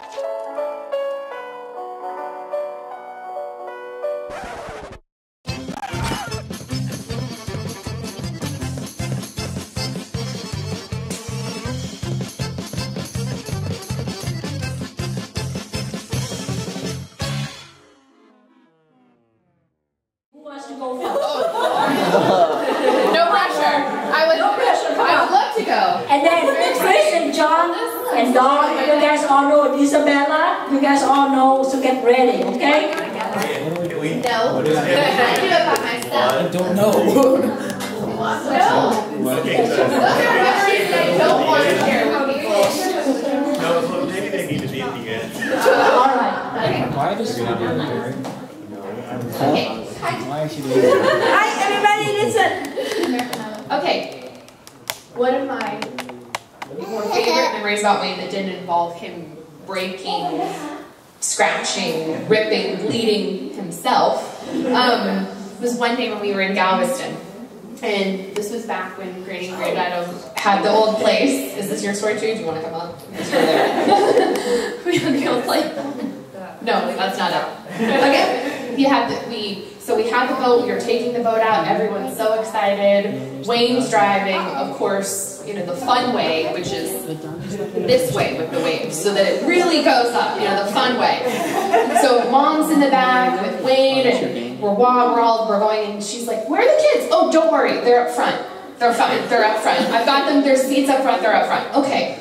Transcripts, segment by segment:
No pressure. I would love to go. And then Chris and John and Dawn, you guys all know Isabella. You guys all know, so get ready, okay? No. I do it by myself. I don't know. No. Okay. Those are memories I don't want to share with people. No, maybe they need to be at the end. All right. Why does she do it? Okay. Why is she doing it? Hi, everybody, listen. Okay. One of my more favorite memories about Wayne that didn't involve him breaking, scratching, ripping, bleeding himself was one day when we were in Galveston. And this was back when Granny and Granddad had the old place. Is this your story too? Do you want to come up? We had the old place. No, that's not it. Okay. We had the boat, we were taking the boat out, everyone's so excited. Wayne's driving, of course, you know, the fun way, which is this way with the waves, so that it really goes up, you know, the fun way. So Mom's in the back with Wayne, and we're going, and she's like, where are the kids? Oh, don't worry, they're up front. They're fine, they're up front. I've got them, there's seats up front, they're up front. Okay.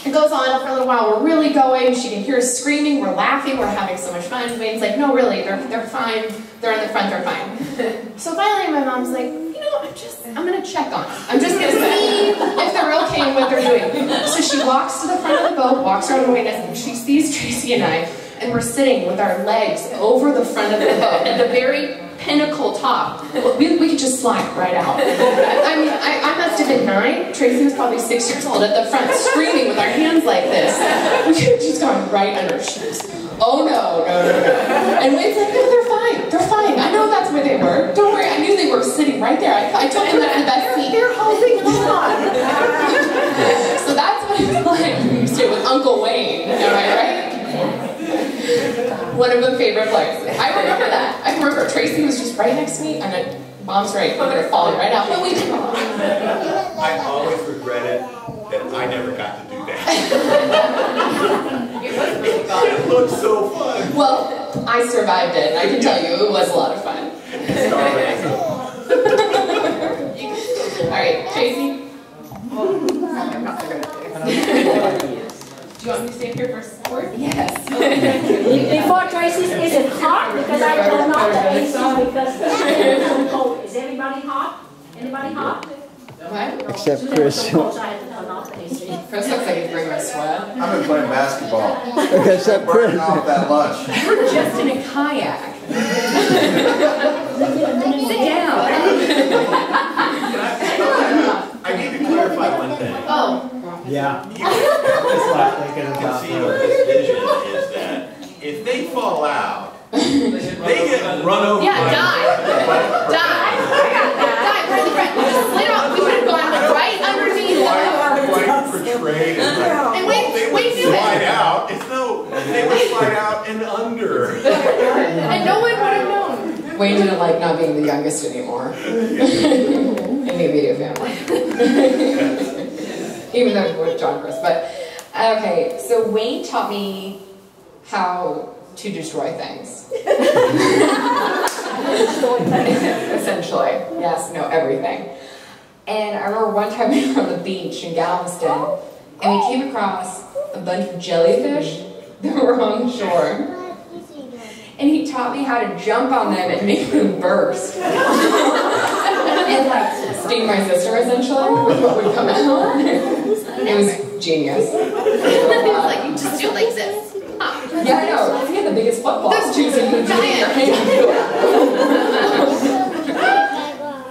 It goes on for a little while, we're really going, she can hear us screaming, we're laughing, we're having so much fun. Wayne's like, no really, they're fine, they're in the front, they're fine. So finally my mom's like, you know, I'm gonna check on them. I'm just gonna see if they're okay and what they're doing. So she walks to the front of the boat, walks around the wing, and she sees Tracy and I, and we're sitting with our legs over the front of the boat at the very pinnacle top. We could just slide right out. I mean, I must have been 9. Tracy was probably 6 years old at the front, screaming with our hands like this. We could have just gone right under. She goes, oh no. And Wayne's like, no, they're fine. They're fine. I know that's where they were. Don't worry. I knew they were sitting right there. I told them that's the best seat. They're holding on. So that's what it's like when you stay with Uncle Wayne. Am I right? One of the favorite places. I remember that. I remember Tracy was just right next to me, and then Mom's right. We're gonna fall right out. But we didn't. I always regretted that I never got to do that. It looked so fun. Well, I survived it, and I can tell you it was a lot of fun. All right, Tracy. I'm not good at this. Do you want me to stay here for support? Yes. Before Tracy, is it hot? Because I turned off the AC because it's so cold. Is everybody hot? Anybody hot? What? Except Chris. So I had to turn off the AC. Chris looks like he's bringing a sweat. I've been playing basketball. Except Chris. Burning off that lunch. We're just in a kayak. Sit down. I need to clarify one thing. Oh. Yeah. See, this vision is that if they fall out, they get run over. Yeah, die. Die. Die. Right in the front. We just slid off. We would have gone right underneath Quite portrayed. And They would knew slide it. out. It's no, they would slide out and under. And no one would have known. Wayne didn't like not being the youngest anymore. In the immediate family. Even though we're John Chris. But, okay, so Wayne taught me how to destroy things. Essentially. Yes, no, everything. And I remember one time we were on the beach in Galveston, and we came across a bunch of jellyfish that were on the shore. And he taught me how to jump on them and make them burst. And like sting my sister essentially with what would come out. It was genius. It was like you just do it like this. Yeah, I know. Because he had the biggest footballs too, so you could do your hand.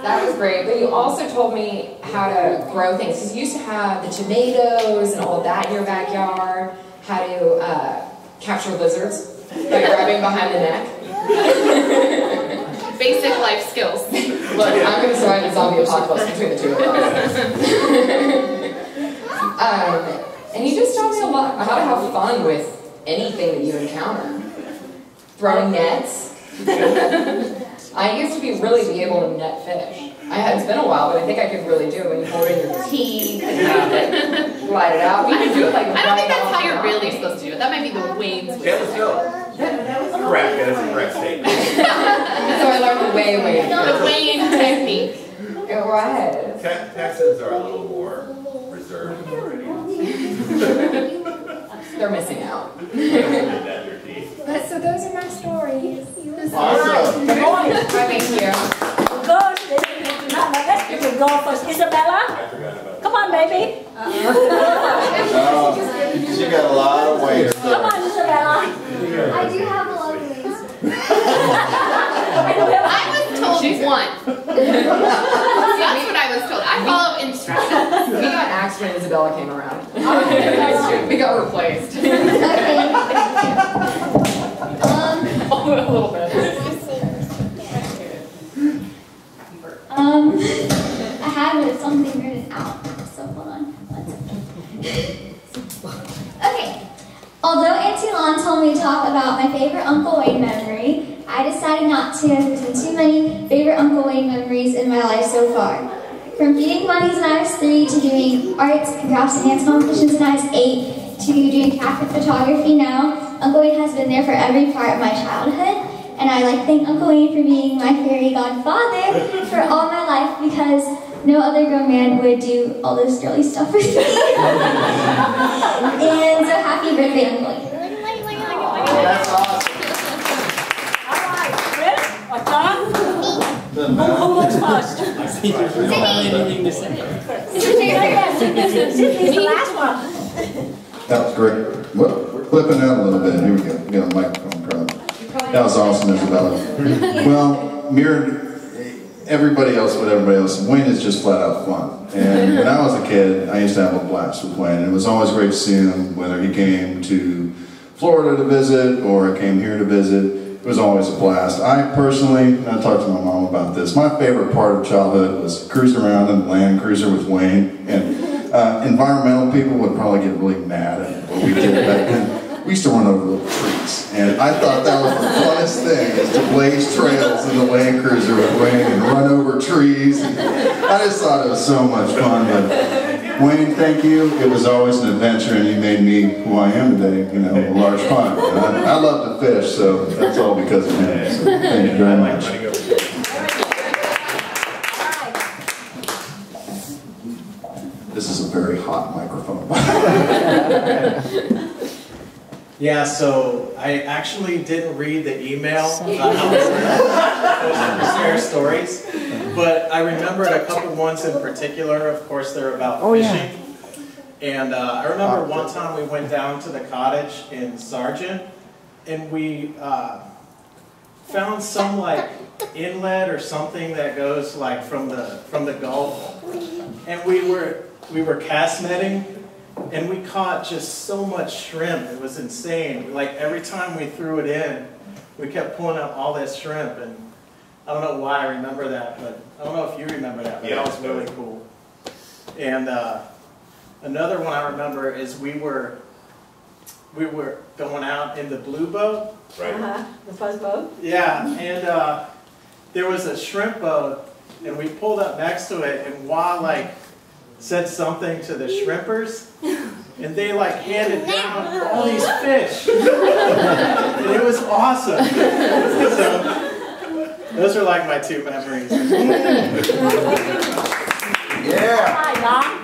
That was great. But you also told me how to grow things. Because you used to have the tomatoes and all of that in your backyard. How to capture lizards by grabbing behind the neck. Basic life skills. Look, I'm going to survive a zombie apocalypse between the two of us. And he just taught me a lot how to have fun with anything that you encounter. Throwing nets. I used to be able to net fish. It's been a while, but I think I could really do it when you hold it in your teeth and glide it out. We can do it like I don't think that's how you're really supposed to do it. That might be the Wayne's way. Yeah, let's go. Correct, that is a correct statement. So I learned the way. The Wayne technique. It was. Texans are a little more reserved. They're missing out. But so those are my stories. Awesome. Good morning. Thank you. Good. Now, let's give it a go first. Isabella? Come on, baby. She got a lot of weight. Come on, Isabella. I do have a lot of wings. I was told one. That's what I was told. I follow instructions. We got axed when Isabella came around. We got replaced. A little bit. I had something written out, so hold on one second. Okay. Although Auntie Lon told me to talk about my favorite Uncle Wayne memory, I decided not to as there's been too many favorite Uncle Wayne memories in my life so far. From feeding bunnies when I was 3 to doing arts and crafts and dance competitions when I was 8 to doing Catholic photography now, Uncle Wayne has been there for every part of my childhood. And I'd like to thank Uncle Wayne for being my fairy godfather for all my life because no other grown man would do all this girly stuff with me. And so happy birthday, Uncle Wayne. That's awesome. All right, Chris or Tom? Who looks first? Sydney's the last one. That was great. Well, we're clipping out a little bit. Here we go. We got a microphone problem. That was awesome, Isabella. Well, mirrored everybody else with everybody else. Wayne is just flat out fun. And when I was a kid, I used to have a blast with Wayne. And it was always great to see him, whether he came to Florida to visit or came here to visit. It was always a blast. I personally, and I talked to my mom about this, my favorite part of childhood was cruising around in the Land Cruiser with Wayne. And environmental people would probably get really mad at what we did back then. We used to run over little trees, and I thought that was the funnest thing, is to blaze trails in the Land Cruiser with Wayne and run over trees. I just thought it was so much fun, but Wayne, thank you. It was always an adventure, and you made me who I am today, you know, a large pond. I love to fish, so that's all because of him. So thank you very much. This is a very hot microphone. Yeah, so I actually didn't read the email share stories, but I remembered a couple ones in particular. Of course, they're about fishing. And I remember one time we went down to the cottage in Sargent, and we found some like inlet or something that goes like from the Gulf, and we were cast netting. And we caught just so much shrimp. It was insane. Like every time we threw it in, we kept pulling up all that shrimp. And I don't know why I remember that, but I don't know if you remember that, but that was really cool. And another one I remember is we were going out in the blue boat. Right. The fuzz boat? Yeah, and there was a shrimp boat, and we pulled up next to it, and Wah like said something to the shrimpers, and they like handed down all these fish. And it was awesome. So those are like my two memories. Yeah. Hi, Don.